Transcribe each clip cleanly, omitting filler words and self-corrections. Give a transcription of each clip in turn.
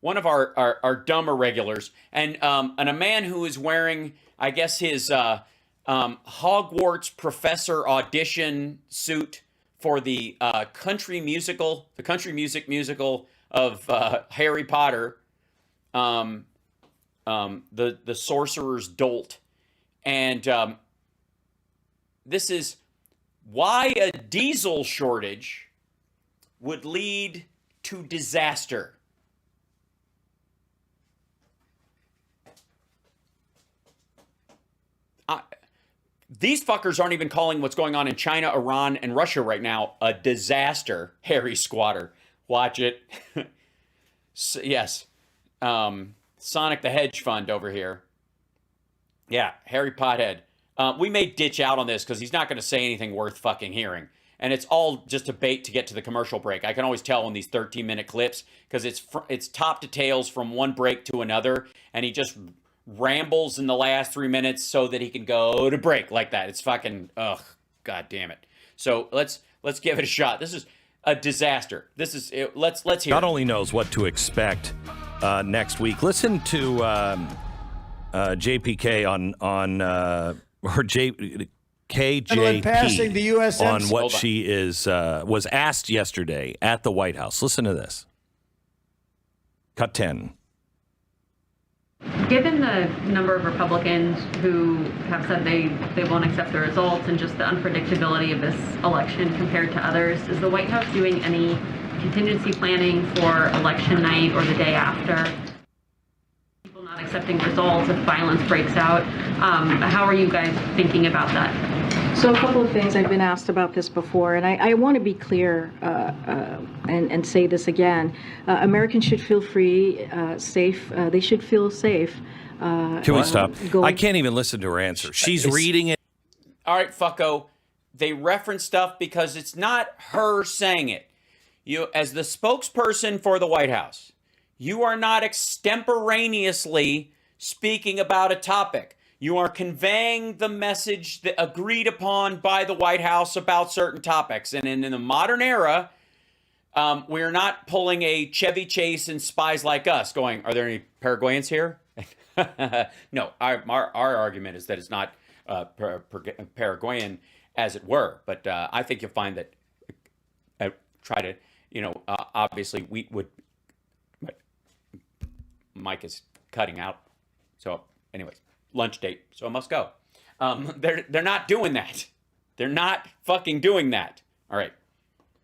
one of our dumber regulars, and a man who is wearing, I guess, his Hogwarts professor audition suit for the country music musical of Harry Potter, the Sorcerer's Dolt, and this is why a diesel shortage would lead to disaster. These fuckers aren't even calling what's going on in China, Iran, and Russia right now a disaster, Harry Squatter. Watch it. So, yes. Sonic the Hedge Fund over here. Yeah, Harry Pothead. We may ditch out on this because he's not going to say anything worth fucking hearing. And it's all just a bait to get to the commercial break. I can always tell in these 13-minute clips because it's top to tails from one break to another. And he just rambles in the last 3 minutes so that he can go to break like that. It's fucking, ugh, god damn it. So let's give it a shot. This is a disaster. This is, let's hear Not it. only knows what to expect next week. Listen to JPK or KJP passing the USMC. on what she was asked yesterday at the White House. Listen to this. Cut 10. Given the number of Republicans who have said they won't accept the results and just the unpredictability of this election compared to others, is the White House doing any contingency planning for election night or the day after? People not accepting results if violence breaks out. How are you guys thinking about that? So a couple of things. I've been asked about this before, and I want to be clear and say this again. Americans should feel free, safe. They should feel safe. Can we stop? I can't even listen to her answer. She's reading it. All right, fucko. They reference stuff because it's not her saying it. You, as the spokesperson for the White House, you are not extemporaneously speaking about a topic. You are conveying the message that agreed upon by the White House about certain topics. And in the modern era, we're not pulling a Chevy Chase and Spies Like Us going, are there any Paraguayans here? No, our argument is that it's not Paraguayan, as it were. But I think you'll find that try to, obviously we would. Mike is cutting out. So anyways. Lunch date, so I must go. They're not doing that. They're not fucking doing that. All right.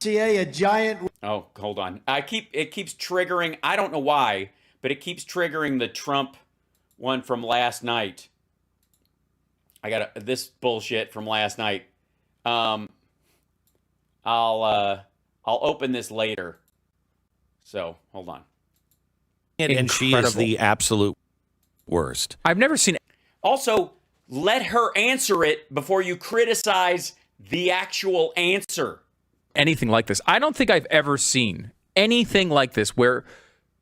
A giant. Oh, hold on. It keeps triggering. I don't know why, but it keeps triggering the Trump one from last night. I got this bullshit from last night. I'll open this later. So hold on. And she is the absolute worst. I've never seen. Also, let her answer it before you criticize the actual answer. Anything like this. I don't think I've ever seen anything like this where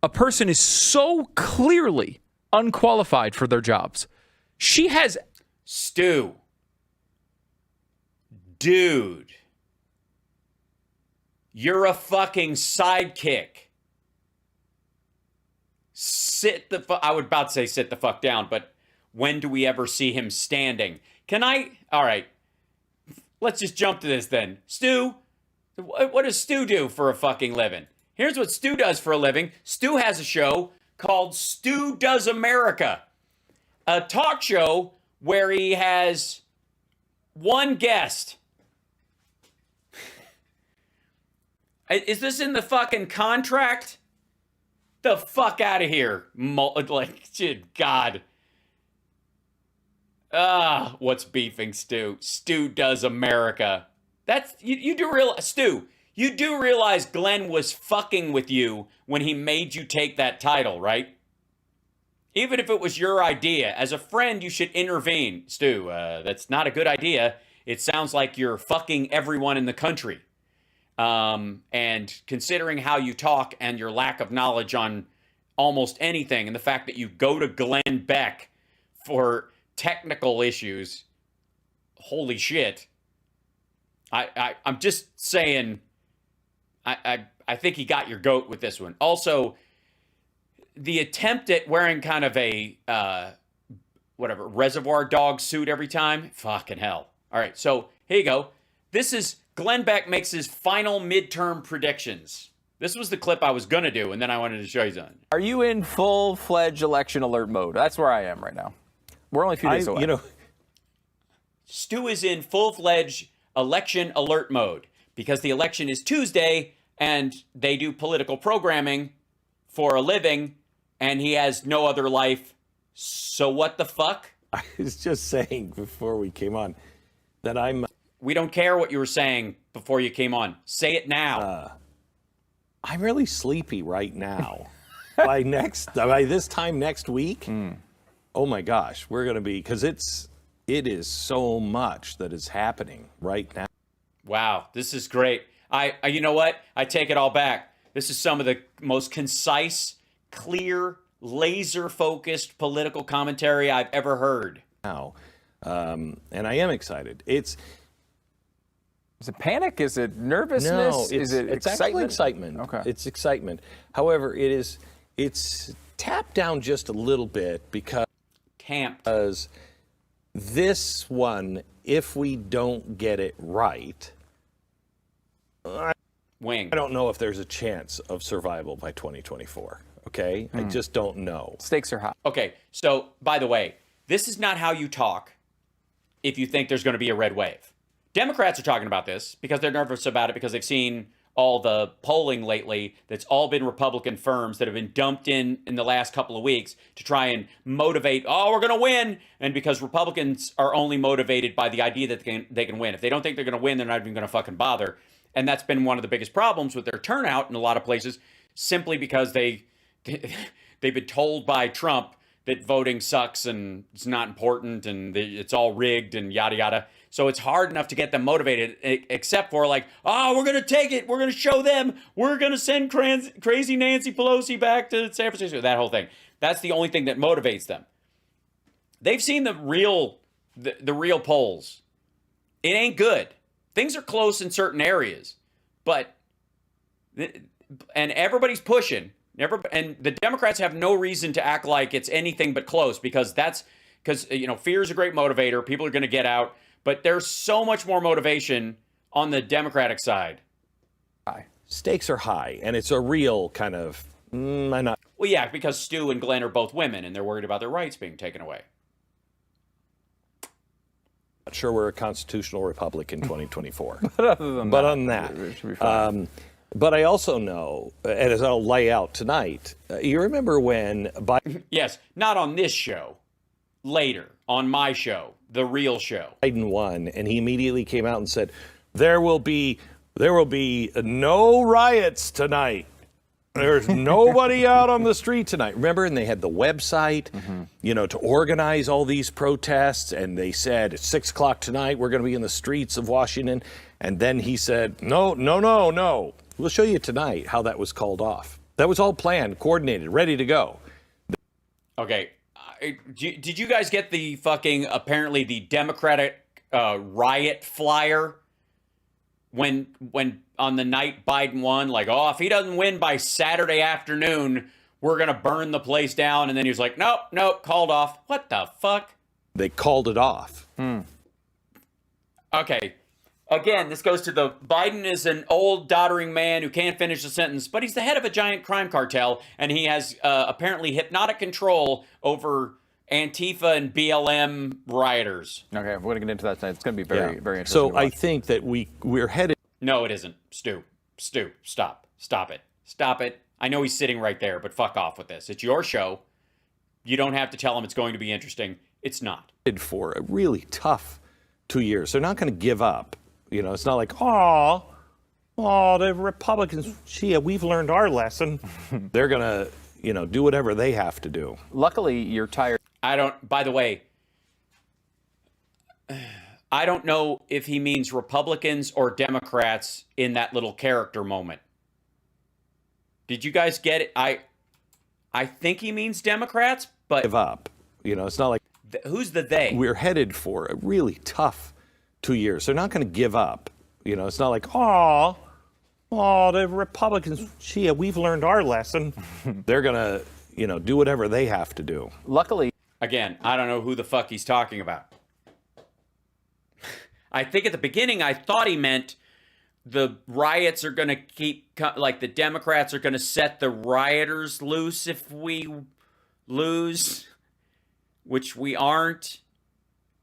a person is so clearly unqualified for their jobs. She has... Stu. Dude. You're a fucking sidekick. I would about to say sit the fuck down, but when do we ever see him standing? All right. Let's just jump to this then. Stu, what does Stu do for a fucking living? Here's what Stu does for a living. Stu has a show called Stu Does America, a talk show where he has one guest. Is this in the fucking contract? The fuck out of here. God. What's beefing Stu? Stu Does America. That's you do realize, Stu, you do realize Glenn was fucking with you when he made you take that title, right? Even if it was your idea. As a friend, you should intervene. Stu, that's not a good idea. It sounds like you're fucking everyone in the country. And considering how you talk and your lack of knowledge on almost anything, and the fact that you go to Glenn Beck for technical issues, holy shit. I'm just saying, I think he got your goat with this one. Also, the attempt at wearing kind of a whatever reservoir dog suit every time, fucking hell. All right, so here you go. This is Glenn Beck makes his final midterm predictions. This was the clip I was gonna do, and then I wanted to show you something. Are you in full-fledged election alert mode? That's where I am right now. We're only a few days away. You know, Stu is in full-fledged election alert mode because the election is Tuesday and they do political programming for a living and he has no other life. So what the fuck? I was just saying before we came on that We don't care what you were saying before you came on. Say it now. I'm really sleepy right now. by this time next week, oh my gosh, we're going to be, because it is so much that is happening right now. Wow, this is great. I you know what? I take it all back. This is some of the most concise, clear, laser-focused political commentary I've ever heard. Now, and I am excited. Is it panic? Is it nervousness? No, Is it it's actually excitement. Okay. It's excitement. However, it's tapped down just a little bit because this one, if we don't get it right, I don't know if there's a chance of survival by 2024. Okay? I just don't know. Stakes are high. Okay, so by the way, this is not how you talk if you think there's going to be a red wave. Democrats are talking about this because they're nervous about it because they've seen all the polling lately that's all been Republican firms that have been dumped in the last couple of weeks to try and motivate, oh, we're going to win. And because Republicans are only motivated by the idea that they can win. If they don't think they're going to win, they're not even going to fucking bother. And that's been one of the biggest problems with their turnout in a lot of places, simply because they've been told by Trump that voting sucks and it's not important and it's all rigged and yada, yada. So it's hard enough to get them motivated, except for like, oh, we're going to take it. We're going to show them. We're going to send crazy Nancy Pelosi back to San Francisco. That whole thing. That's the only thing that motivates them. They've seen the real polls. It ain't good. Things are close in certain areas, and everybody's pushing. And the Democrats have no reason to act like it's anything but close because fear is a great motivator. People are going to get out. But there's so much more motivation on the Democratic side. Stakes are high, and it's a real kind of, I'm not. Well, yeah, because Stu and Glenn are both women, and they're worried about their rights being taken away. Not sure we're a constitutional republic in 2024. But other than that, it should be fine. But I also know, and as I'll lay out tonight, you remember when Biden... Yes, not on this show. Later, on my show, the real show. Biden won, and he immediately came out and said, there will be no riots tonight. There's nobody out on the street tonight. Remember, and they had the website, to organize all these protests, and they said, at 6 o'clock tonight, we're going to be in the streets of Washington. And then he said, no. We'll show you tonight how that was called off. That was all planned, coordinated, ready to go. Okay. Did you guys get the apparently the Democratic riot flyer when on the night Biden won? Like, oh, if he doesn't win by Saturday afternoon, we're going to burn the place down. And then he was like, nope, called off. What the fuck? They called it off. Okay. Again, this goes to the Biden is an old doddering man who can't finish a sentence, but he's the head of a giant crime cartel, and he has apparently hypnotic control over Antifa and BLM rioters. Okay, we're going to get into that tonight. It's going to be very interesting. So I think that we're headed. No, it isn't. Stu, stop it. I know he's sitting right there, but fuck off with this. It's your show. You don't have to tell him it's going to be interesting. It's not. For a really tough 2 years. They're not going to give up. It's not like, the Republicans, we've learned our lesson. They're going to, do whatever they have to do. Luckily, you're tired. By the way, I don't know if he means Republicans or Democrats in that little character moment. Did you guys get it? I think he means Democrats, but... Give up. It's not like... Who's the they? We're headed for a really tough 2 years. They're not going to give up. It's not like, the Republicans, we've learned our lesson. They're going to, do whatever they have to do. Luckily, Again, I don't know who the fuck he's talking about. I think at the beginning, I thought he meant the riots are going to the Democrats are going to set the rioters loose if we lose, which we aren't.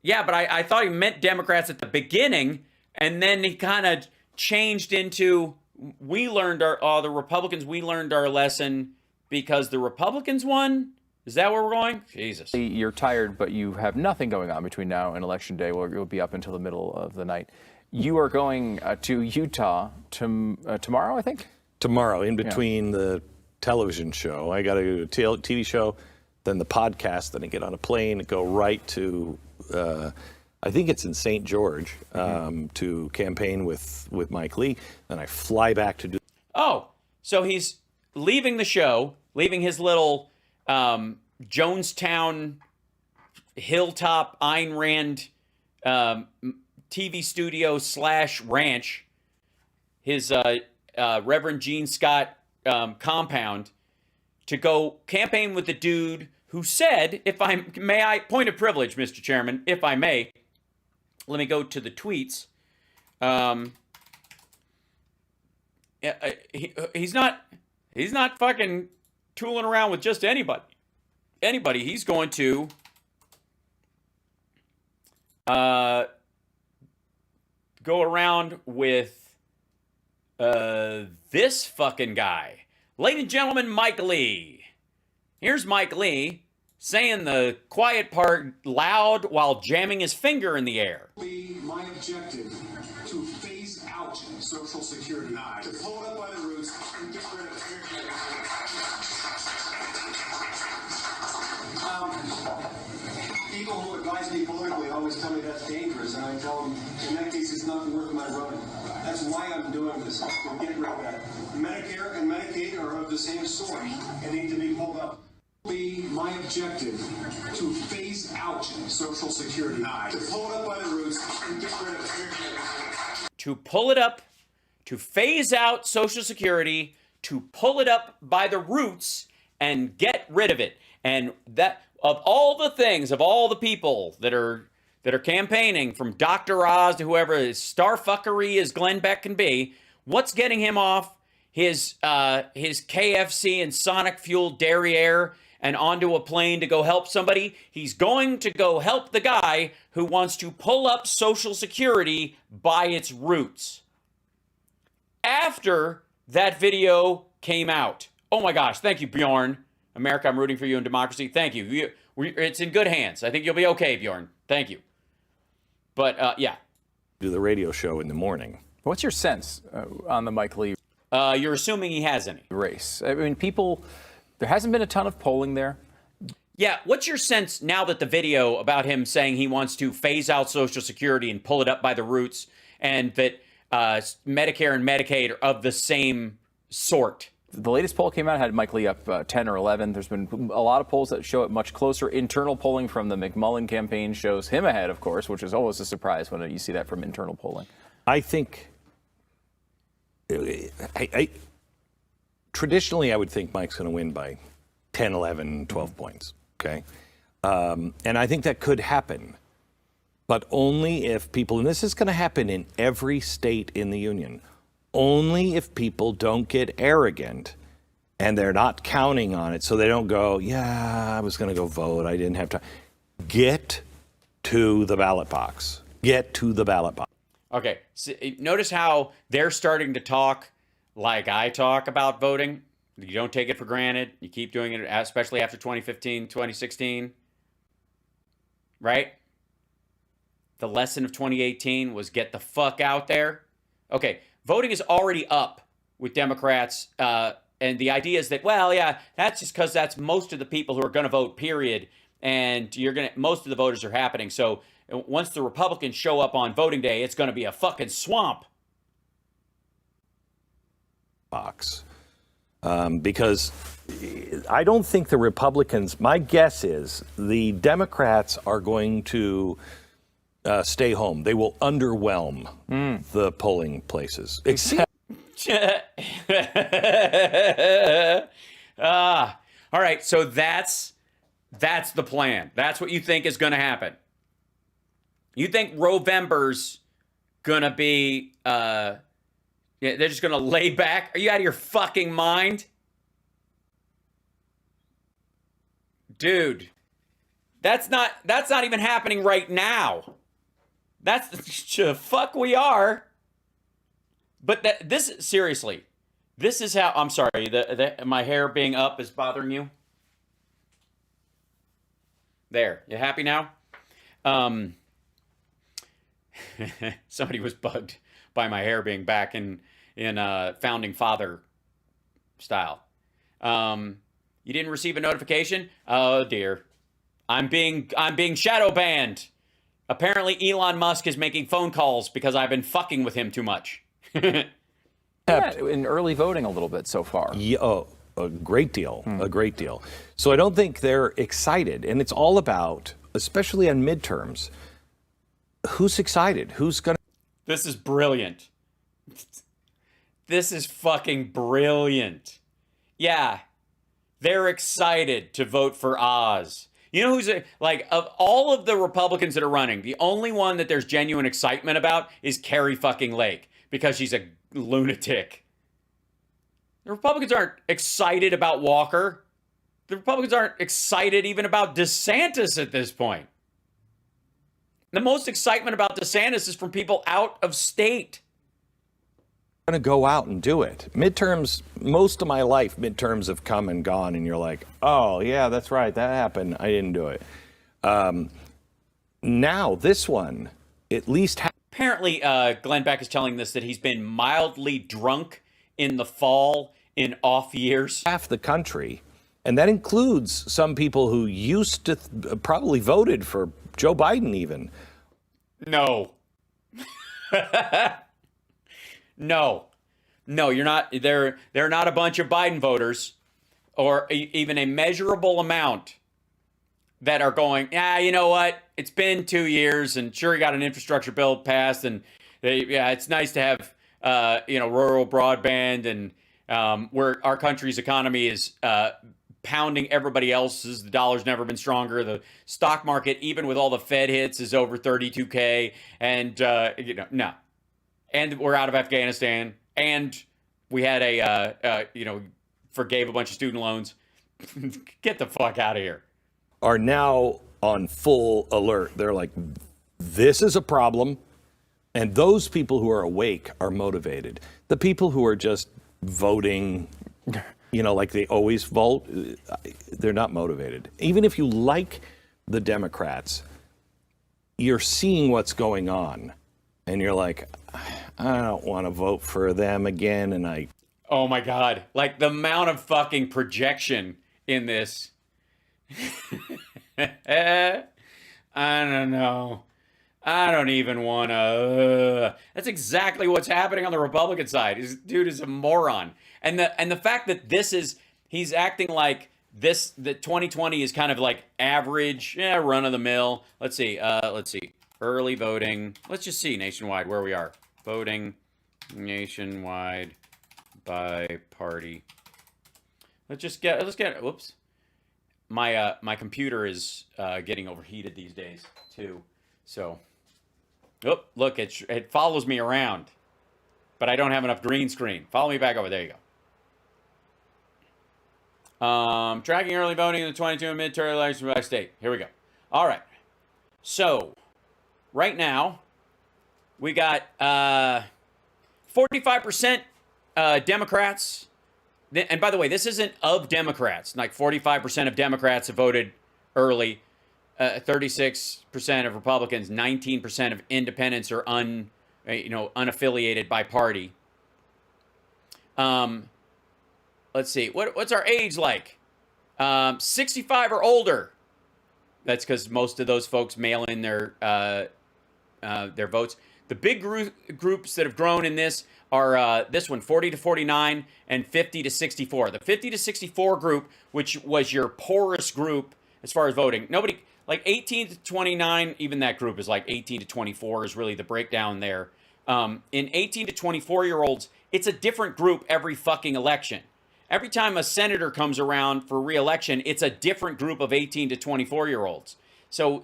Yeah, but I thought he meant Democrats at the beginning, and then he kind of changed into, the Republicans, we learned our lesson because the Republicans won? Is that where we're going? Jesus. you're tired, but you have nothing going on between now and Election Day, where you'll be up until the middle of the night. You are going to Utah tomorrow, I think? Tomorrow, in between the television show, I got to do a TV show, then the podcast, then I get on a plane and go right to, I think it's in St. George, to campaign with Mike Lee. Then I fly back to do. Oh, so he's leaving the show, leaving his little Jonestown, hilltop, Ayn Rand TV studio / ranch, his Reverend Gene Scott compound, to go campaign with the dude who said, point of privilege, Mr. Chairman, if I may, let me go to the tweets. He's not fucking tooling around with just anybody. He's going to go around with this fucking guy. Ladies and gentlemen, Mike Lee. Here's Mike Lee saying the quiet part loud while jamming his finger in the air. My objective to phase out Social Security, to pull it up by the roots and get rid of it. People who advise me politically always tell me that's dangerous, and I tell them, in that case, it's not worth my running. That's why I'm doing this. We're getting rid of that. Medicare and Medicaid are of the same sort and need to be pulled up. My objective to phase out Social Security, to pull it up by the roots and get rid of it. To pull it up, to phase out Social Security, to pull it up by the roots and get rid of it. And that, of all the things, of all the people that are campaigning, from Dr. Oz to whoever, as starfuckery as Glenn Beck can be, what's getting him off his KFC and Sonic fueled derriere and onto a plane to go help somebody? He's going to go help the guy who wants to pull up Social Security by its roots. After that video came out. Oh my gosh, thank you, Bjorn. America, I'm rooting for you in democracy. Thank you. It's in good hands. I think you'll be okay, Bjorn. Thank you. But, yeah. Do the radio show in the morning. What's your sense on the Mike Lee You're assuming he has any. race? I mean, there hasn't been a ton of polling there. Yeah, what's your sense now that the video about him saying he wants to phase out Social Security and pull it up by the roots, and that Medicare and Medicaid are of the same sort? The latest poll came out, had Mike Lee up 10 or 11. There's been a lot of polls that show it much closer. Internal polling from the McMullen campaign shows him ahead, of course, which is always a surprise when you see that from internal polling. I think, traditionally, I would think Mike's going to win by 10, 11, 12 points, okay? And I think that could happen, but only if people, and this is going to happen in every state in the union, only if people don't get arrogant and they're not counting on it, so they don't go, yeah, I was going to go vote, I didn't have time. Get to the ballot box. Get to the ballot box. Okay, so notice how they're starting to talk like I talk about voting. You don't take it for granted. You keep doing it, especially after 2015, 2016. Right? The lesson of 2018 was get the fuck out there. Okay, voting is already up with Democrats. And the idea is that, well, yeah, that's just because that's most of the people who are going to vote, period. And most of the voters are happening. So once the Republicans show up on voting day, it's going to be a fucking swamp. Box. Because I don't think the Republicans, my guess is the Democrats are going to stay home. They will underwhelm the polling places. Except All right, so that's the plan. That's what you think is going to happen. You think Rovember's going to be, they're just going to lay back? Are you out of your fucking mind? Dude, that's not even happening right now. That's the fuck we are. But seriously, this is how, I'm sorry, my hair being up is bothering you? There, you happy now? Somebody was bugged by my hair being back in founding father style. You didn't receive a notification? Oh dear. I'm being shadow banned. Apparently Elon Musk is making phone calls because I've been fucking with him too much. Yeah, in early voting a little bit so far. Yeah, a great deal, a great deal. So I don't think they're excited. And it's all about, especially on midterms, who's excited? Who's going to... This is brilliant. This is fucking brilliant. Yeah, they're excited to vote for Oz. You know who's, like, of all of the Republicans that are running, the only one that there's genuine excitement about is Carrie fucking Lake, because she's a lunatic. The Republicans aren't excited about Walker. The Republicans aren't excited even about DeSantis at this point. The most excitement about DeSantis is from people out of state. going to go out and do it. Midterms, most of my life, midterms have come and gone, and you're like, oh, yeah, that's right, that happened. I didn't do it. Now, this one, at least... Apparently, Glenn Beck is telling this that he's been mildly drunk in the fall in off years. Half the country, and that includes some people who used to probably voted for Joe Biden even. No. No, you're not. They're not a bunch of Biden voters, or even a measurable amount that are going, you know what? It's been 2 years, and sure, you got an infrastructure bill passed, and it's nice to have rural broadband, and where our country's economy is pounding everybody else's. The dollar's never been stronger. The stock market, even with all the Fed hits, is over 32K, and no. And we're out of Afghanistan, and we had forgave a bunch of student loans. Get the fuck out of here. Are now on full alert. They're like, this is a problem. And those people who are awake are motivated. The people who are just voting, like they always vote, they're not motivated. Even if you like the Democrats, you're seeing what's going on. And you're like, I don't want to vote for them again. And oh my God. Like the amount of fucking projection in this. I don't know. I don't even want to. That's exactly what's happening on the Republican side. This dude is a moron. And the fact that he's acting like this, that 2020 is kind of like average, run of the mill. Let's see. Early voting. Let's just see nationwide where we are. Voting nationwide by party. Let's get. Whoops. My computer is getting overheated these days too. So, look, it follows me around, but I don't have enough green screen. Follow me back over. There you go. Tracking early voting in the 22 midterm elections by state. Here we go. All right. So. Right now, we got 45% Democrats. And by the way, this isn't of Democrats. Like 45% of Democrats have voted early. 36% of Republicans, 19% of independents are unaffiliated by party. Let's see. What's our age like? 65 or older. That's because most of those folks mail in their votes. The big groups that have grown in this are this one, 40 to 49 and 50 to 64. The 50 to 64 group, which was your poorest group as far as voting. Nobody, like 18 to 29, even that group is like 18 to 24 is really the breakdown there. In 18 to 24-year-olds, it's a different group every fucking election. Every time a senator comes around for re-election, it's a different group of 18 to 24-year-olds. So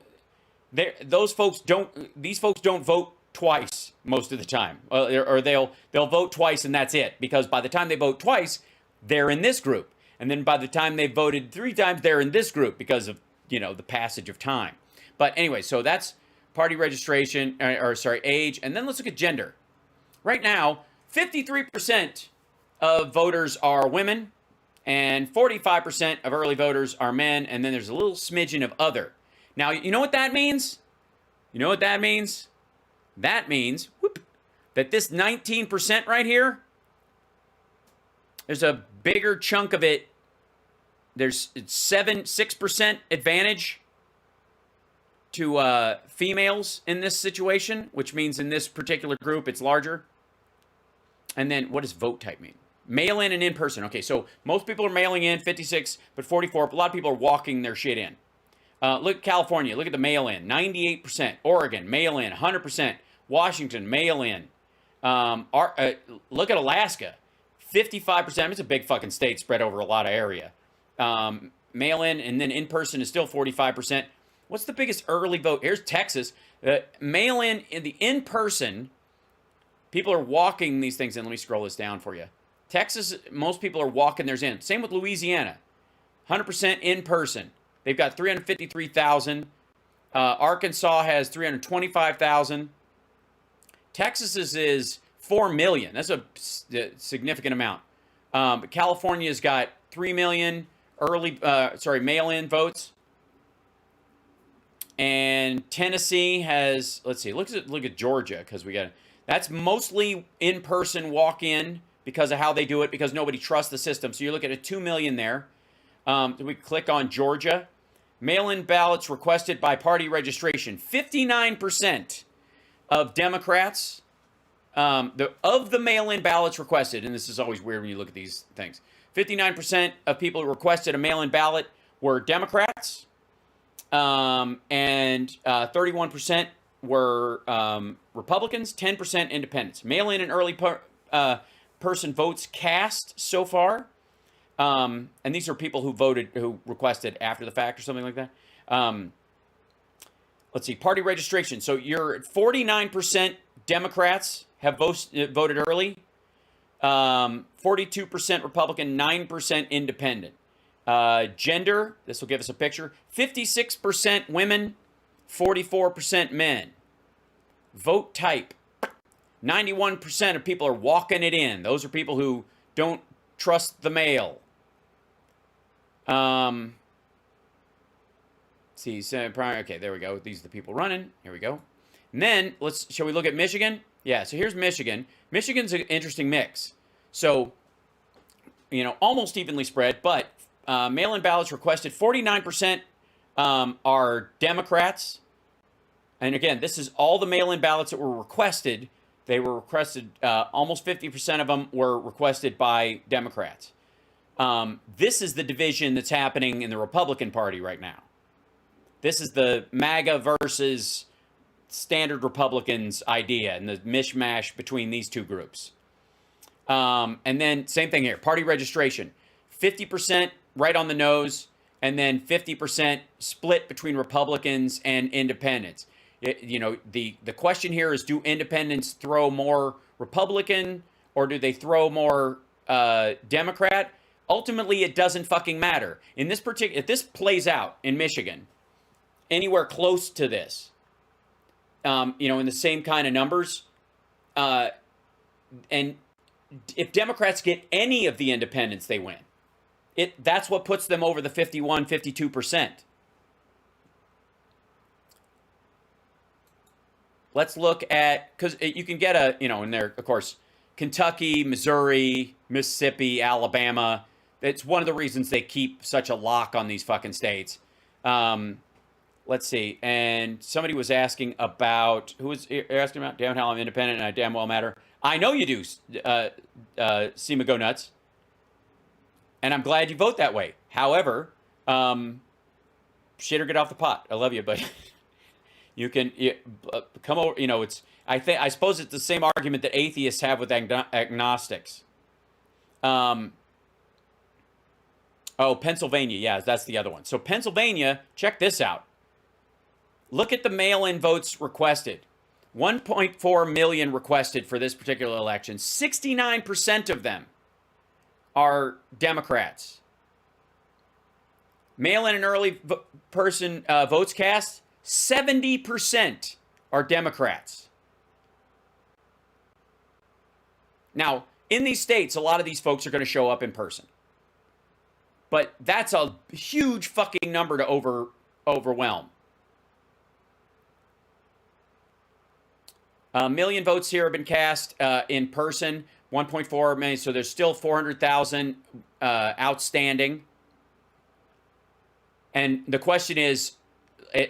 these folks don't vote twice most of the time, or they'll vote twice and that's it. Because by the time they vote twice, they're in this group, and then by the time they voted 3 times, they're in this group because of the passage of time. But anyway, so that's party registration, age, and then let's look at gender. Right now, 53% of voters are women, and 45% of early voters are men, and then there's a little smidgen of other. Now, you know what that means? That means that this 19% right here, there's a bigger chunk of it. There's 6% advantage to females in this situation, which means in this particular group, it's larger. And then what does vote type mean? Mail-in and in-person. Okay, so most people are mailing in, 56, but 44. A lot of people are walking their shit in. Look at California. Look at the mail-in, 98%. Oregon, mail-in, 100%. Washington, mail-in. Look at Alaska, 55%. I mean, it's a big fucking state spread over a lot of area. Mail-in and then in-person is still 45%. What's the biggest early vote? Here's Texas. Mail-in and the in-person, people are walking these things in. Let me scroll this down for you. Texas, most people are walking theirs in. Same with Louisiana, 100% in-person. They've got 353,000. Arkansas has 325,000. Texas's is 4 million. That's a significant amount. California's got 3 million mail-in votes. And Tennessee has, let's see, look at Georgia, because that's mostly in-person walk-in because of how they do it, because nobody trusts the system. So you're looking at 2 million there. We click on Georgia. Mail-in ballots requested by party registration. 59% of Democrats, of the mail-in ballots requested, and this is always weird when you look at these things, 59% of people who requested a mail-in ballot were Democrats, and 31% were Republicans, 10% independents. Mail-in and early person votes cast so far. And these are people who requested after the fact or something like that. Let's see, party registration. So you're at 49% Democrats have voted early, 42% Republican, 9% independent. Gender, this will give us a picture, 56% women, 44% men. Vote type, 91% of people are walking it in. Those are people who don't trust the mail. See, okay, there we go. These are the people running. Here we go. And then shall we look at Michigan? Yeah, so here's Michigan. Michigan's an interesting mix. So, almost evenly spread, but mail-in ballots requested, 49% are Democrats. And again, this is all the mail-in ballots that were requested. They were requested, almost 50% of them were requested by Democrats. This is the division that's happening in the Republican Party right now. This is the MAGA versus standard Republicans idea and the mishmash between these two groups. And then same thing here, party registration, 50% right on the nose, and then 50% split between Republicans and independents. The question here is, do independents throw more Republican or do they throw more Democrat? Ultimately, it doesn't fucking matter. If this plays out in Michigan, anywhere close to this, in the same kind of numbers, and if Democrats get any of the independents, they win. That's what puts them over the 51, 52%. Let's look at, because you can get in there, of course, Kentucky, Missouri, Mississippi, Alabama. It's one of the reasons they keep such a lock on these fucking states. Let's see. And somebody was asking about, who was asking about, damn how I'm independent and I damn well matter. I know you do, Seema Go Nuts. And I'm glad you vote that way. However, shit or get off the pot. I love you, but you can come over. I suppose it's the same argument that atheists have with agnostics. Oh, Pennsylvania. Yeah, that's the other one. So Pennsylvania, check this out. Look at the mail-in votes requested. 1.4 million requested for this particular election. 69% of them are Democrats. Mail-in and early person votes cast, 70% are Democrats. Now, in these states, a lot of these folks are going to show up in person. But that's a huge fucking number to overwhelm. A million votes here have been cast in person, 1.4 million. So there's still 400,000 outstanding. And the question is,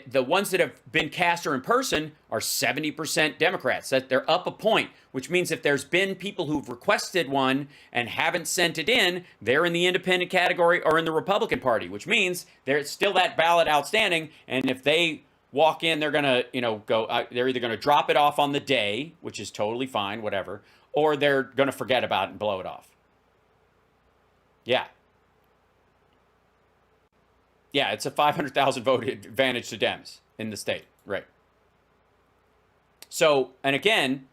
the ones that have been cast or in person are 70% Democrats. That they're up a point, which means if there's been people who've requested one and haven't sent it in, they're in the independent category or in the Republican Party, which means there's still that ballot outstanding. And if they walk in, they're gonna, they're either gonna drop it off on the day, which is totally fine, whatever, or they're gonna forget about it and blow it off. Yeah. Yeah, it's a 500,000 vote advantage to Dems in the state, right? So, and again,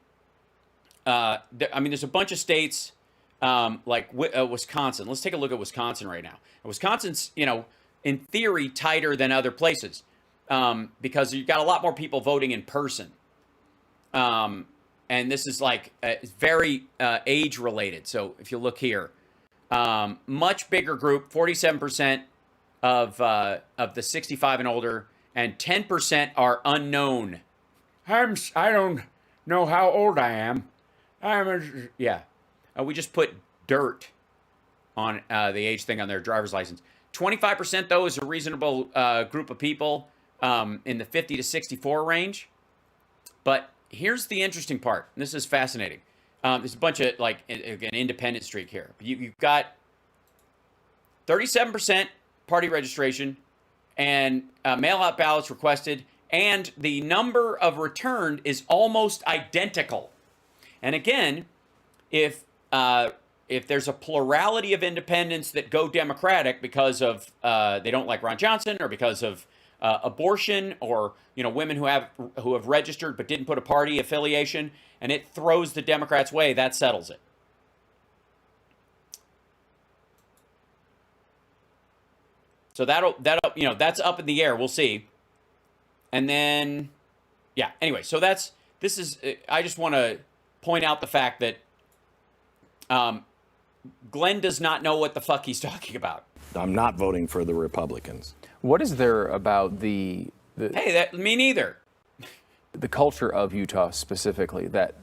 there's a bunch of states like Wisconsin. Let's take a look at Wisconsin right now. Wisconsin's, in theory, tighter than other places because you've got a lot more people voting in person. And this is like very age related. So if you look here, much bigger group, 47%. Of the 65 and older, and 10% are unknown. I don't know how old I am. We just put dirt on the age thing on their driver's license. 25% though is a reasonable group of people in the 50 to 64 range. But here's the interesting part. And this is fascinating. There's a bunch of an independent streak here. You've got 37%. Party registration and mail-out ballots requested, and the number of returned is almost identical. And again, if there's a plurality of independents that go Democratic because of they don't like Ron Johnson or because of abortion or women who have registered but didn't put a party affiliation, and it throws the Democrats' way, that settles it. So that's up in the air. We'll see. And then, yeah. Anyway, so I just want to point out the fact that Glenn does not know what the fuck he's talking about. I'm not voting for the Republicans. What is there about me neither. The culture of Utah specifically that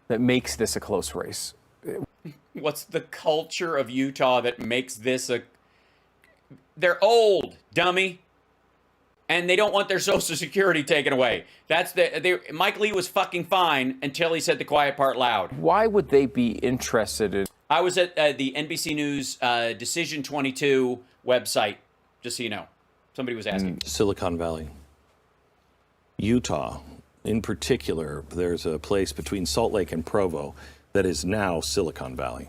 makes this a close race? What's the culture of Utah that makes this a... They're old, dummy. And they don't want their Social Security taken away. Mike Lee was fucking fine until he said the quiet part loud. Why would they be interested in... I was at the NBC News Decision 22 website, just so you know. Somebody was asking. Silicon Valley. Utah, in particular, there's a place between Salt Lake and Provo that is now Silicon Valley.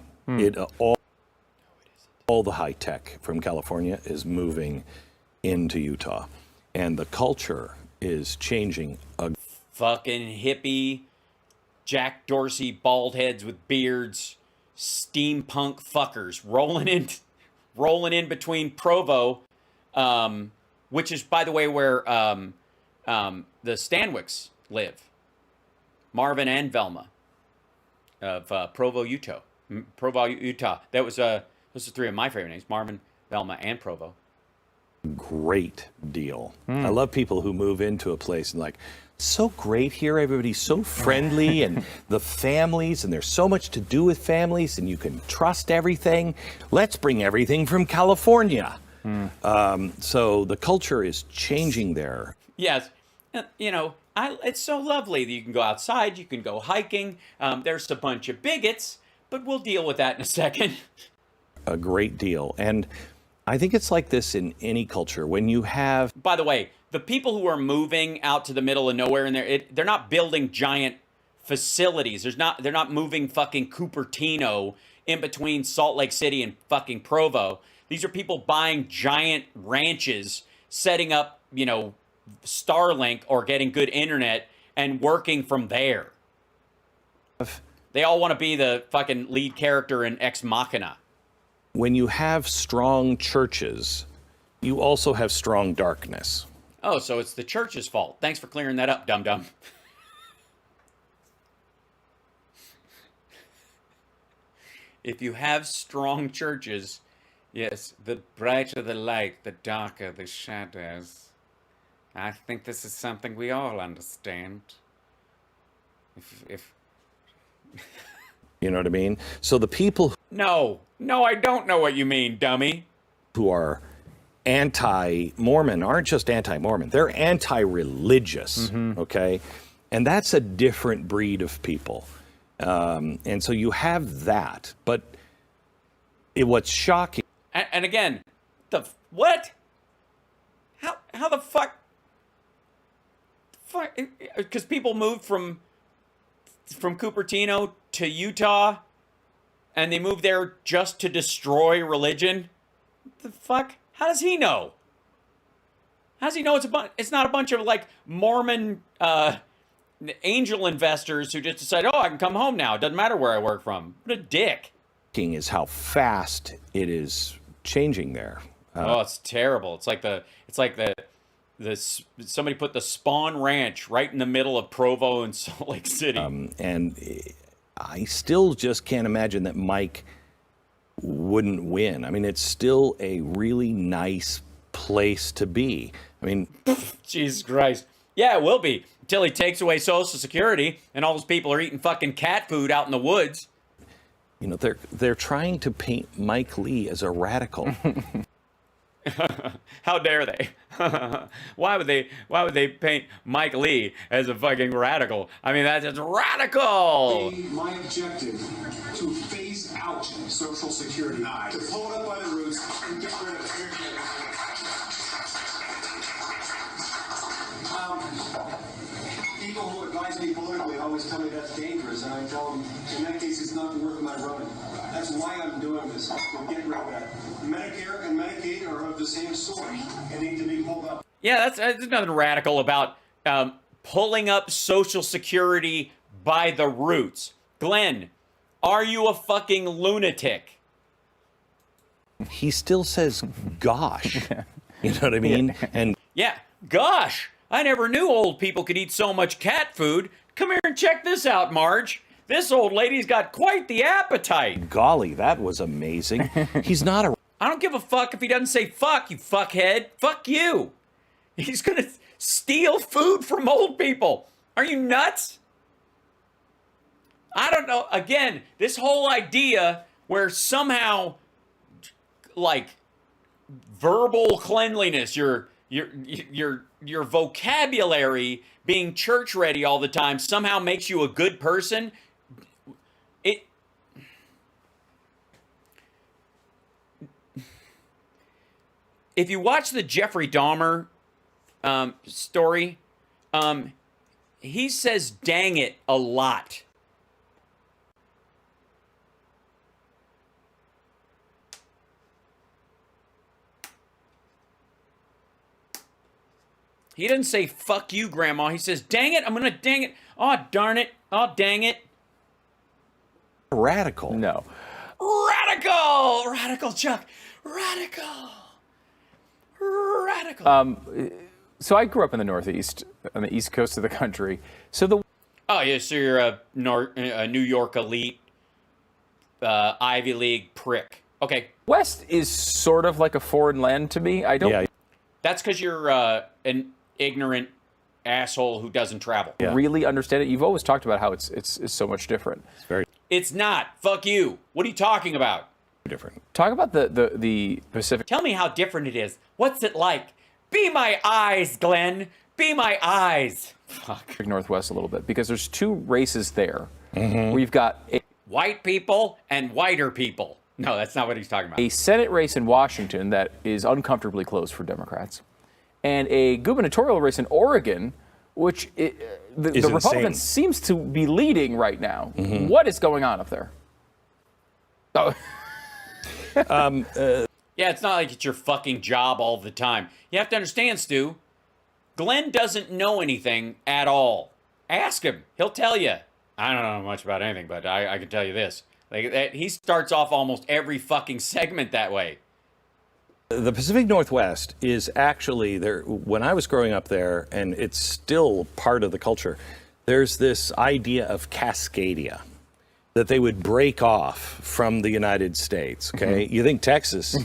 All the high tech from California is moving into Utah, and the culture is changing. Fucking hippie, Jack Dorsey, bald heads with beards, steampunk fuckers rolling in between Provo, which is, by the way, where the Stanwicks live, Marvin and Velma of Provo, Utah. That was those are three of my favorite names: Marvin, Velma, and Provo. Great deal. I love people who move into a place and like, so great here. Everybody's so friendly, and the families, and there's so much to do with families, and you can trust everything. Let's bring everything from California. So the culture is changing there. Yes, it's so lovely that you can go outside, you can go hiking. There's a bunch of bigots, but we'll deal with that in a second. A great deal. And I think it's like this in any culture. When you have... By the way, the people who are moving out to the middle of nowhere in there, they're not building giant facilities. They're not moving fucking Cupertino in between Salt Lake City and fucking Provo. These are people buying giant ranches, setting up, Starlink or getting good internet and working from there. They all want to be the fucking lead character in Ex Machina. When you have strong churches, you also have strong darkness. Oh, so it's the church's fault. Thanks for clearing that up, dum-dum. If you have strong churches, yes, the brighter the light, the darker the shadows. I think this is something we all understand. If You know what I mean? So the people No, I don't know what you mean, dummy. who are anti-Mormon aren't just anti-Mormon, they're anti-religious, okay? And that's a different breed of people. And so you have that, but what's shocking... And again, what? How the fuck? Because people moved from Cupertino to Utah, and they moved there just to destroy religion. What the fuck? How does he know? How does he know it's not a bunch of like Mormon angel investors who just decide, oh, I can come home now. It doesn't matter where I work from. What a dick. Is how fast it is changing there. It's terrible. It's like somebody put the Spawn Ranch right in the middle of Provo and Salt Lake City. And I still just can't imagine that Mike wouldn't win. I mean, it's still a really nice place to be. I mean, Jesus Christ. Yeah, it will be until he takes away Social Security and all those people are eating fucking cat food out in the woods. They're trying to paint Mike Lee as a radical. How dare they? Why would they paint Mike Lee as a fucking radical? I mean, that's radical. My objective to phase out Social Security, to pull it up by the roots and get rid of it. People who advise me politically always tell me that's dangerous, and I tell them, in that case, it's not worth my running. That's why I'm doing this. We're getting rid of that. Medicare and Medicaid are of the same sort and need to be pulled up. Yeah, there's nothing radical about pulling up Social Security by the roots. Glenn, are you a fucking lunatic? He still says, gosh. You know what I mean? And yeah, gosh, I never knew old people could eat so much cat food. Come here and check this out, Marge. This old lady's got quite the appetite. Golly, that was amazing. He's not a... I don't give a fuck if he doesn't say fuck, you fuckhead. Fuck you. He's gonna steal food from old people. Are you nuts? I don't know. Again, this whole idea where somehow, like, verbal cleanliness, your vocabulary being church ready all the time somehow makes you a good person. If you watch the Jeffrey Dahmer story, he says dang it a lot. He doesn't say fuck you, Grandma. He says dang it, I'm gonna dang it. Oh, darn it. Oh, dang it. Radical. No. Radical! Radical, Chuck. Radical. So I grew up in the Northeast, on the East Coast of the country. So you're a New York elite, Ivy League prick. Okay. West is sort of like a foreign land to me. I don't. Yeah. That's because you're an ignorant asshole who doesn't travel. Yeah. Really understand it. You've always talked about how it's so much different. It's very It's not. Fuck you. What are you talking about? different. Talk about the Pacific. Tell me how different it is. What's it like? Be my eyes, Glenn. Be my eyes. Fuck. Northwest a little bit, because there's two races there. Where you've got White people and whiter people. No, that's not what he's talking about. a Senate race in Washington that is uncomfortably close for Democrats, and a gubernatorial race in Oregon, which the Republican seems to be leading right now. What is going on up there? Oh. Yeah, Yeah, it's not like it's your fucking job all the time. You have to understand, Stu, Glenn doesn't know anything at all. Ask him. He'll tell you. I don't know much about anything, but I can tell you this. Like, he starts off almost every fucking segment that way. The Pacific Northwest is actually there. When I was growing up there, and it's still part of the culture, there's this idea of Cascadia, that they would break off from the United States. Okay, you think Texas,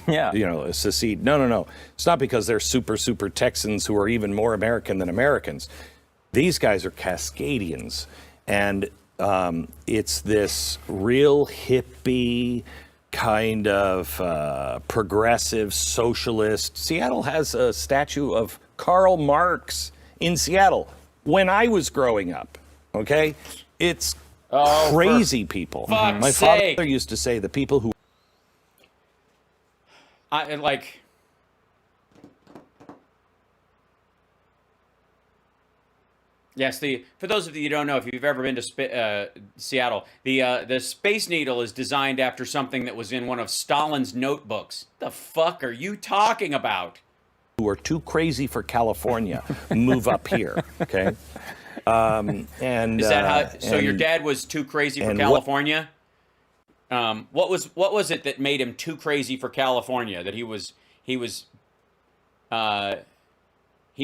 secede? No. It's not because they're super Texans who are even more American than Americans. These guys are Cascadians, and it's this real hippie kind of progressive socialist. Seattle has a statue of Karl Marx in Seattle when I was growing up. Okay, it's crazy people. My father used to say the people who Yes, for those of you who don't know, if you've ever been to Seattle, the Space Needle is designed after something that was in one of Stalin's notebooks. The fuck are you talking about? Who are too crazy for California move up here, okay? And is that how? So your dad was too crazy for California? What was it that made him too crazy for California? That he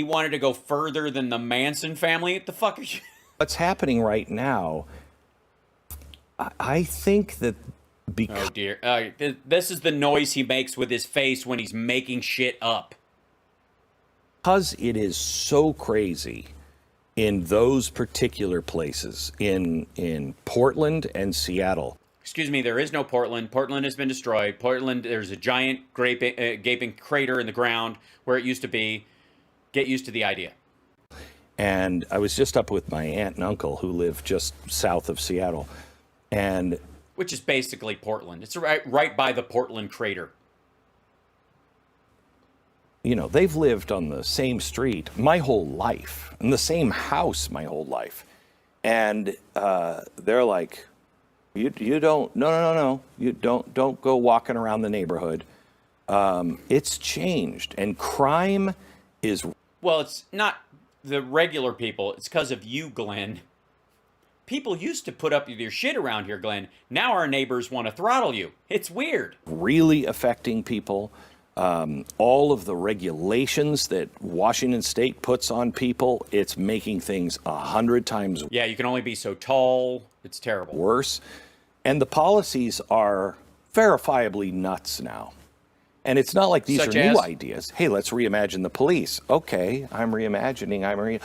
wanted to go further than the Manson family? What the fuck are you? What's happening right now, I think that because... Oh, dear. This is the noise he makes with his face when he's making shit up. Because it is so crazy in those particular places, in Portland and Seattle. Excuse me, there is no Portland. Portland has been destroyed. Portland, there's a giant gaping crater in the ground where it used to be. Get used to the idea. And I was just up with my aunt and uncle who live just south of Seattle. And which is basically Portland. It's right by the Portland crater. You know, they've lived on the same street my whole life, in the same house my whole life. And they're like, you don't, no. You don't go walking around the neighborhood. It's changed. And crime is... Well, it's not the regular people. It's because of you, Glenn. People used to put up with your shit around here, Glenn. Now our neighbors want to throttle you. It's weird. Really affecting people. All of the regulations that Washington State puts on people, it's making things 100 times. Yeah, you can only be so tall. It's terrible. Worse. And the policies are verifiably nuts now. And it's not like these are new ideas. Hey, let's reimagine the police. Okay, I'm reimagining.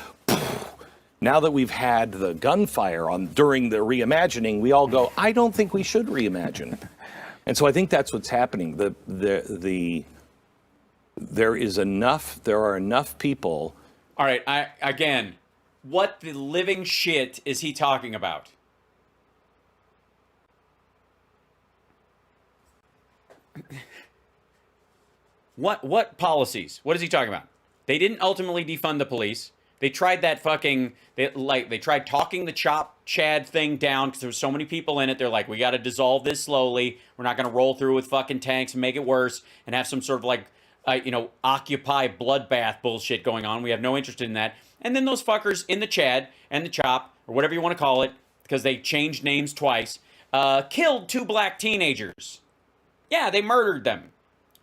Now that we've had the gunfire during the reimagining, we all go, I don't think we should reimagine. And so I think that's what's happening. There are enough people. All right, again, what the living shit is he talking about? What policies? What is he talking about? They didn't ultimately defund the police. They tried that fucking, they tried talking the Chad thing down because there was so many people in it. They're like, we got to dissolve this slowly. We're not going to roll through with fucking tanks and make it worse and have some sort of Occupy bloodbath bullshit going on. We have no interest in that. And then those fuckers in the Chad and the Chop, or whatever you want to call it, because they changed names twice, killed 2 black teenagers. Yeah, they murdered them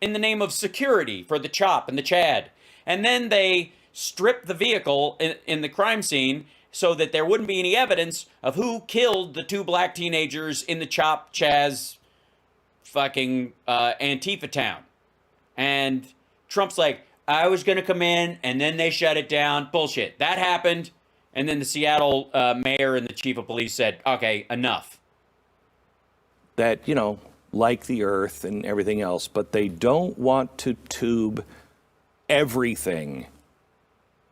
in the name of security for the Chop and the Chad. And then they stripped the vehicle in the crime scene so that there wouldn't be any evidence of who killed the 2 black teenagers in the Chop Chaz fucking Antifa town. And Trump's like, I was going to come in, and then they shut it down. Bullshit. That happened. And then the Seattle mayor and the chief of police said, okay, enough. That, like the earth and everything else, but they don't want to tube everything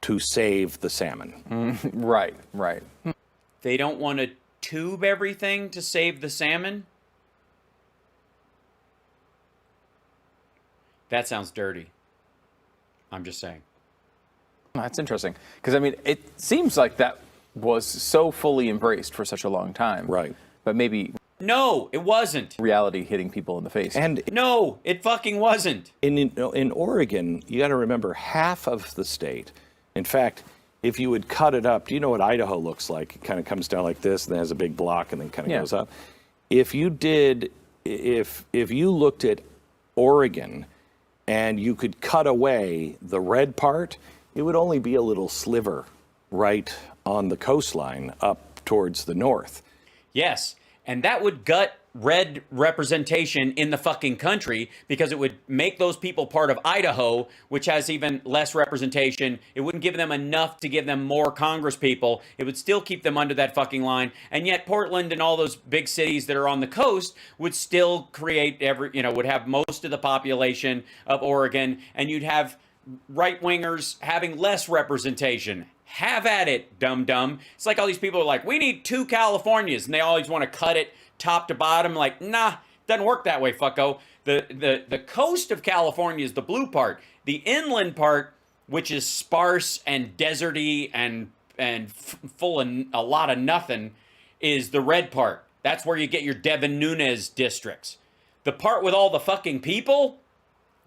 to save the salmon. Right. They don't want to tube everything to save the salmon? That sounds dirty. I'm just saying. That's interesting. Because, it seems like that was so fully embraced for such a long time. Right. But maybe No, it wasn't. Reality hitting people in the face. And No, it fucking wasn't. in Oregon, you got to remember half of the state. In fact, if you would cut it up, do you know what Idaho looks like? It kind of comes down like this, and then has a big block, and then kind of goes up. If you looked at Oregon, and you could cut away the red part, it would only be a little sliver right on the coastline up towards the north. Yes, and that would gut red representation in the fucking country because it would make those people part of Idaho, which has even less representation. It wouldn't give them enough to give them more Congress people. It would still keep them under that fucking line. And yet Portland and all those big cities that are on the coast would still create would have most of the population of Oregon, and you'd have right-wingers having less representation. Have at it, dum-dum. It's like all these people are like, we need 2 Californias, and they always want to cut it top to bottom. Like, nah, doesn't work that way, fucko. The coast of California is the blue part. The inland part, which is sparse and deserty and full of a lot of nothing, is the red part. That's where you get your Devin Nunes districts. The part with all the fucking people,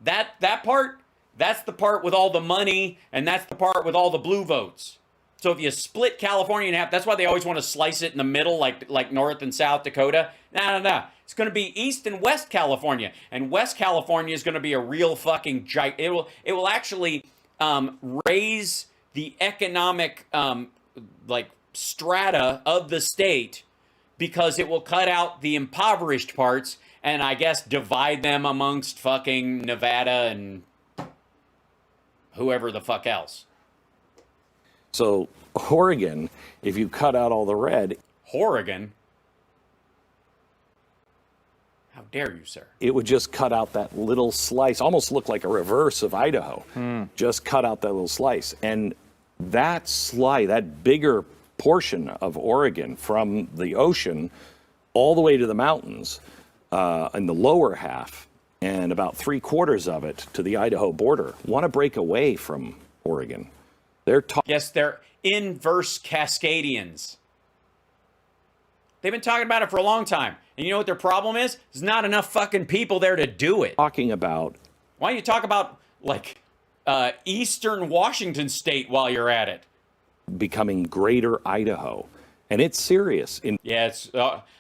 that part, that's the part with all the money, and that's the part with all the blue votes. So if you split California in half, that's why they always want to slice it in the middle, like North and South Dakota. No. It's going to be East and West California, and West California is going to be a real fucking giant. It will actually raise the economic strata of the state because it will cut out the impoverished parts and I guess divide them amongst fucking Nevada and whoever the fuck else. So Oregon, if you cut out all the red... Oregon? How dare you, sir? It would just cut out that little slice, almost look like a reverse of Idaho. Just cut out that little slice. And that slice, that bigger portion of Oregon from the ocean all the way to the mountains in the lower half, and about 3/4 of it to the Idaho border, want to break away from Oregon. Yes, they're inverse Cascadians. They've been talking about it for a long time. And you know what their problem is? There's not enough fucking people there to do it. Talking about... Why don't you talk about, Eastern Washington State while you're at it? Becoming Greater Idaho. And it's serious. Yeah,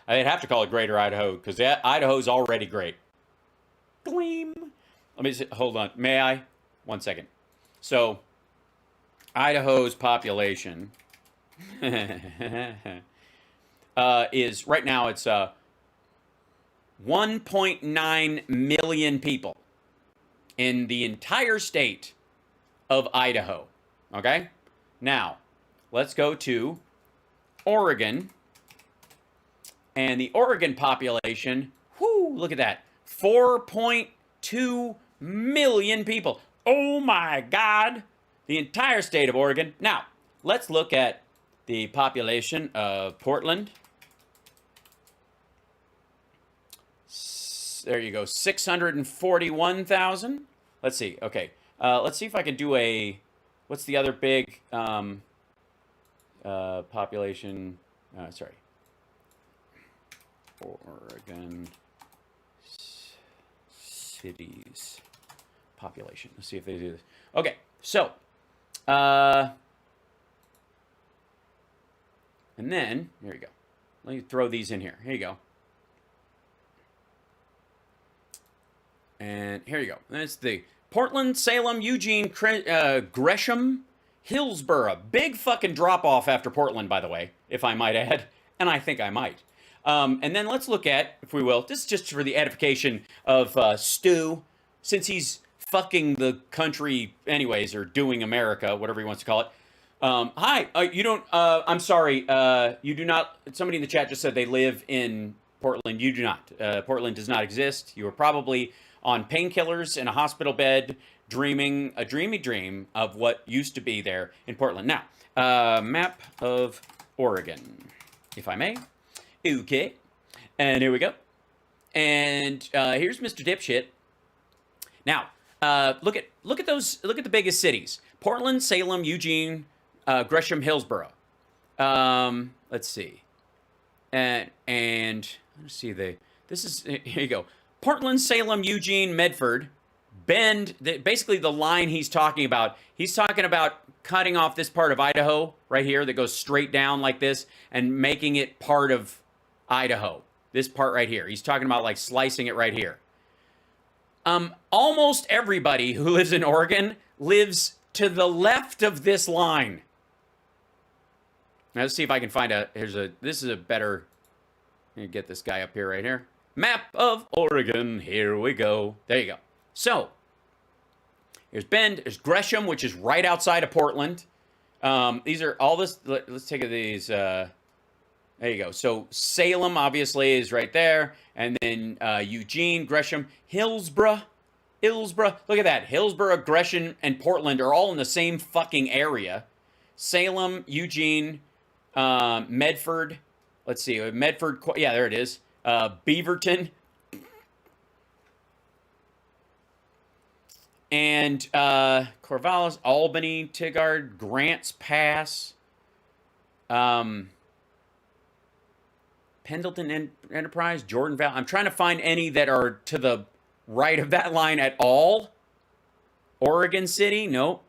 I'd have to call it Greater Idaho, because Idaho's already great. Gleam. Let me see, hold on. May I? 1 second. So, Idaho's population is, right now, it's 1.9 million people in the entire state of Idaho. Okay? Now, let's go to Oregon. And the Oregon population, look at that. 4.2 million people. Oh my God. The entire state of Oregon. Now, let's look at the population of Portland. There you go, 641,000. Let's see, okay. Let's see if I can do what's the other big population? Sorry. Oregon cities population. Let's see if they do this. Okay, so, and then, here you go. Let me throw these in here. Here you go. And here you go. That's the Portland, Salem, Eugene, Gresham, Hillsborough. Big fucking drop-off after Portland, by the way, if I might add. And I think I might. And then let's look at, if we will, this is just for the edification of Stu, since he's fucking the country anyways, or doing America, whatever he wants to call it. Hi, you don't, I'm sorry, you do not, somebody in the chat just said they live in Portland. You do not. Portland does not exist. You are probably on painkillers in a hospital bed, dreaming a dreamy dream of what used to be there in Portland. Now, map of Oregon, if I may. Okay, and here we go. And here's Mr. Dipshit. Now, look at the biggest cities: Portland, Salem, Eugene, Gresham, Hillsborough. Let's see, and Let's see. Here you go. Portland, Salem, Eugene, Medford, Bend. Basically, the line he's talking about cutting off this part of Idaho right here that goes straight down like this and making it part of Idaho. This part right here. He's talking about like slicing it right here. Almost everybody who lives in Oregon lives to the left of this line. Now, let's see if I can find this is a better, let me get this guy up here right here. Map of Oregon, here we go. There you go. So, here's Bend, there's Gresham, which is right outside of Portland. These are all this, let's take these, there you go. So, Salem, obviously, is right there. And then Eugene, Gresham, Hillsborough, look at that. Hillsborough, Gresham, and Portland are all in the same fucking area. Salem, Eugene, Medford, let's see, Medford, yeah, there it is. Beaverton, and Corvallis, Albany, Tigard, Grants Pass, Pendleton Enterprise, Jordan Valley. I'm trying to find any that are to the right of that line at all. Oregon City, nope.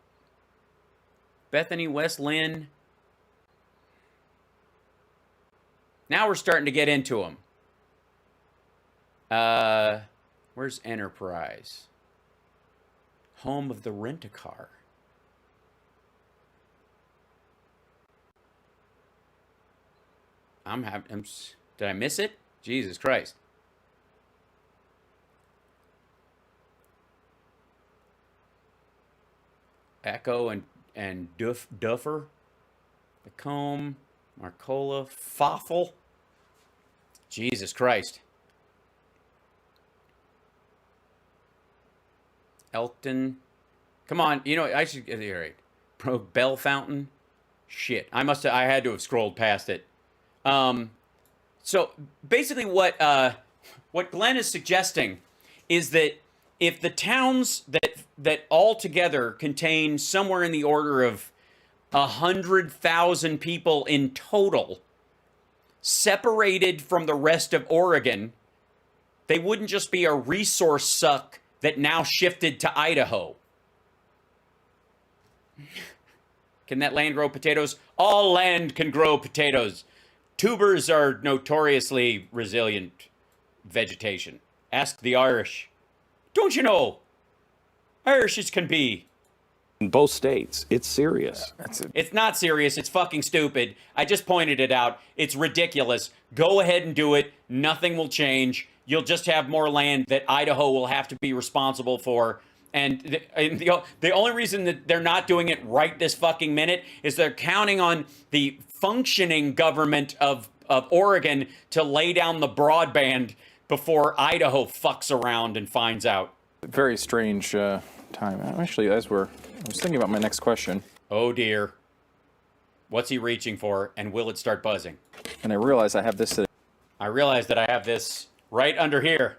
Bethany, West Lynn. Now we're starting to get into them. Where's Enterprise? Home of the Rent-A-Car. Did I miss it? Jesus Christ. Echo and Duffer. Macomb, Marcola, Foffle. Jesus Christ. Elkton. Come on, I should get it right. Bell Fountain. Shit. I had to have scrolled past it. So basically what Glenn is suggesting is that if the towns that all together contain somewhere in the order of 100,000 people in total, separated from the rest of Oregon, they wouldn't just be a resource suck that now shifted to Idaho. Can that land grow potatoes? All land can grow potatoes. Tubers are notoriously resilient vegetation. Ask the Irish. Don't you know? Irish as can be. In both states, it's serious. It's not serious. It's fucking stupid. I just pointed it out. It's ridiculous. Go ahead and do it. Nothing will change. You'll just have more land that Idaho will have to be responsible for. And the only reason that they're not doing it right this fucking minute is they're counting on the functioning government of Oregon to lay down the broadband before Idaho fucks around and finds out. Very strange time. Actually, I was thinking about my next question. Oh dear. What's he reaching for, and will it start buzzing? And I realize I have this. I realize that I have this right under here.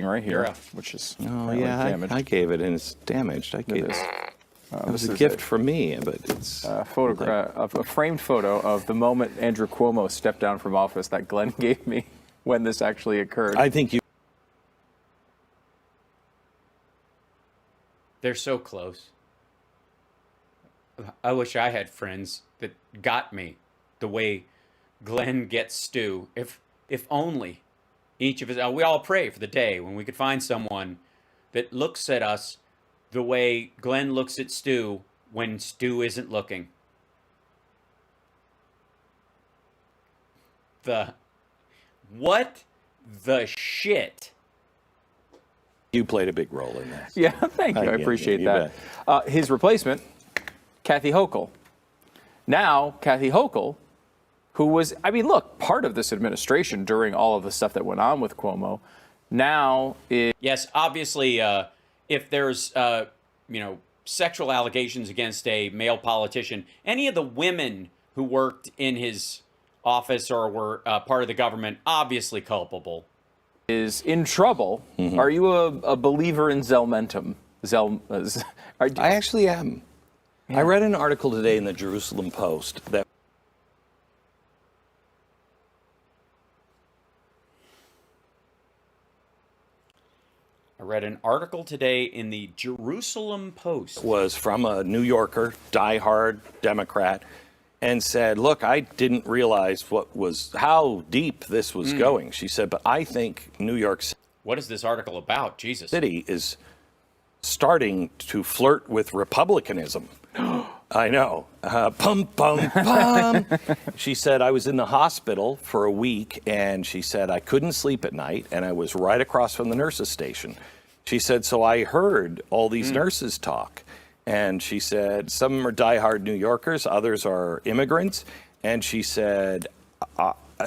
Right here, which is damaged. I gave it, and it's damaged. I gave it. It was a gift from me, but it's a photograph of a framed photo of the moment Andrew Cuomo stepped down from office that Glenn gave me when this actually occurred. I think you. They're so close. I wish I had friends that got me the way Glenn gets Stu. If only each of us, we all pray for the day when we could find someone that looks at us the way Glenn looks at Stu when Stu isn't looking. What the shit? You played a big role in that. Yeah, thank you. I appreciate that. His replacement, Kathy Hochul. Now, Kathy Hochul, who was, look, part of this administration during all of the stuff that went on with Cuomo, now is... Yes, obviously, if there's, sexual allegations against a male politician, any of the women who worked in his office or were part of the government, obviously culpable. Is in trouble. Mm-hmm. Are you a believer in Zelmentum? I actually am. Yeah. I read an article today in the Jerusalem Post that read an article today in the Jerusalem Post. Was from a New Yorker, diehard Democrat, and said, look, I didn't realize how deep this was going. She said, but I think New York What is this article about? Jesus. City is starting to flirt with republicanism. I know. Pum, pum, pum. She said, I was in the hospital for a week, and she said, I couldn't sleep at night, and I was right across from the nurses' station. She said, so I heard all these nurses talk. And she said, some of them are diehard New Yorkers, others are immigrants. And she said,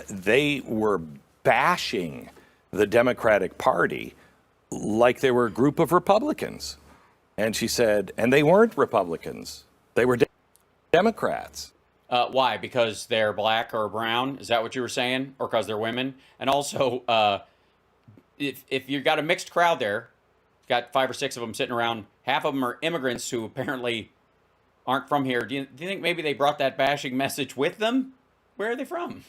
they were bashing the Democratic Party like they were a group of Republicans. And she said, and they weren't Republicans. They were Democrats. Why? Because they're black or brown? Is that what you were saying? Or because they're women? And also, if you got a mixed crowd there, got 5 or 6 of them sitting around, half of them are immigrants who apparently aren't from here. Do you think maybe they brought that bashing message with them? Where are they from?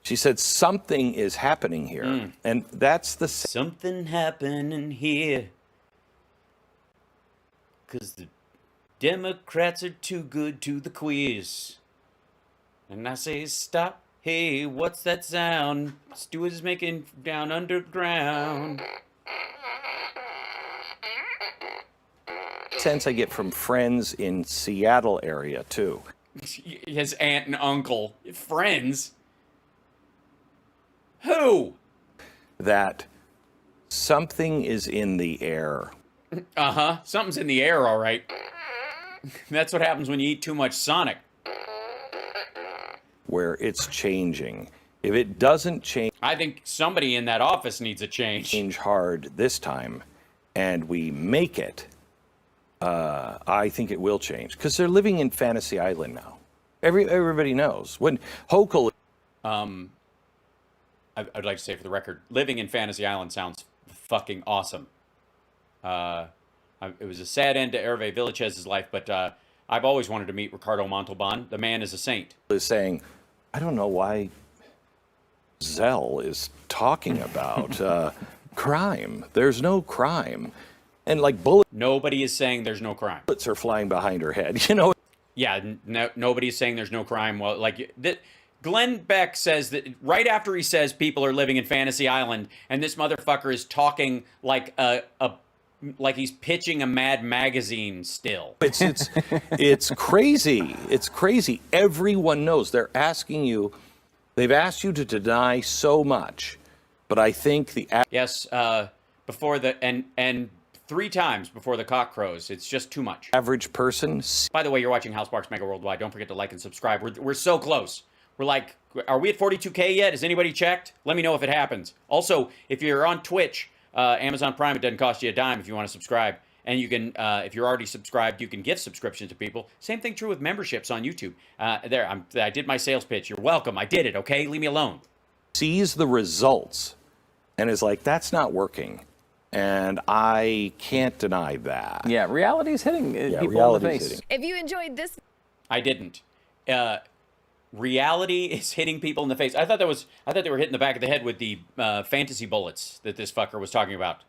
She said, something is happening here. And that's the... Something happening here. Because the Democrats are too good to the quiz. And I say, stop. Hey, what's that sound? Stuart is making down underground. Sense I get from friends in Seattle area, too. His aunt and uncle. Friends? Who? That something is in the air. Uh-huh. Something's in the air, all right. That's what happens when you eat too much Sonic. Where it's changing. If it doesn't change I think somebody in that office needs a change. hard this time, and we make it, I think it will change. Because they're living in Fantasy Island now. Everybody knows. When Hochul... I'd like to say for the record, living in Fantasy Island sounds fucking awesome. It was a sad end to Hervé Villechez's life, but I've always wanted to meet Ricardo Montalban. The man is a saint. is saying, I don't know why Zell is talking about crime. There's no crime. And like Nobody is saying there's no crime. bullets are flying behind her head, you know? Yeah, nobody's saying there's no crime. Well, Glenn Beck says that right after he says people are living in Fantasy Island, and this motherfucker is talking like like he's pitching a Mad magazine still. It's crazy. It's crazy. Everyone knows. They've asked you to deny so much, but I think Yes, before the and 3 times before the cock crows. It's just too much. average person... By the way, you're watching House Sparks Mega Worldwide. Don't forget to like and subscribe. We're so close. We're like, are we at 42K yet? Has anybody checked? Let me know if it happens. Also, if you're on Twitch, Amazon Prime, it doesn't cost you a dime if you want to subscribe. And you can, if you're already subscribed, you can give subscriptions to people. Same thing true with memberships on YouTube. I did my sales pitch. You're welcome. I did it, okay? Leave me alone. sees the results and is like, that's not working. And I can't deny that. Yeah, reality is hitting people in the face. If you enjoyed this, I didn't. Reality is hitting people in the face. I thought they were hitting the back of the head with the fantasy bullets that this fucker was talking about.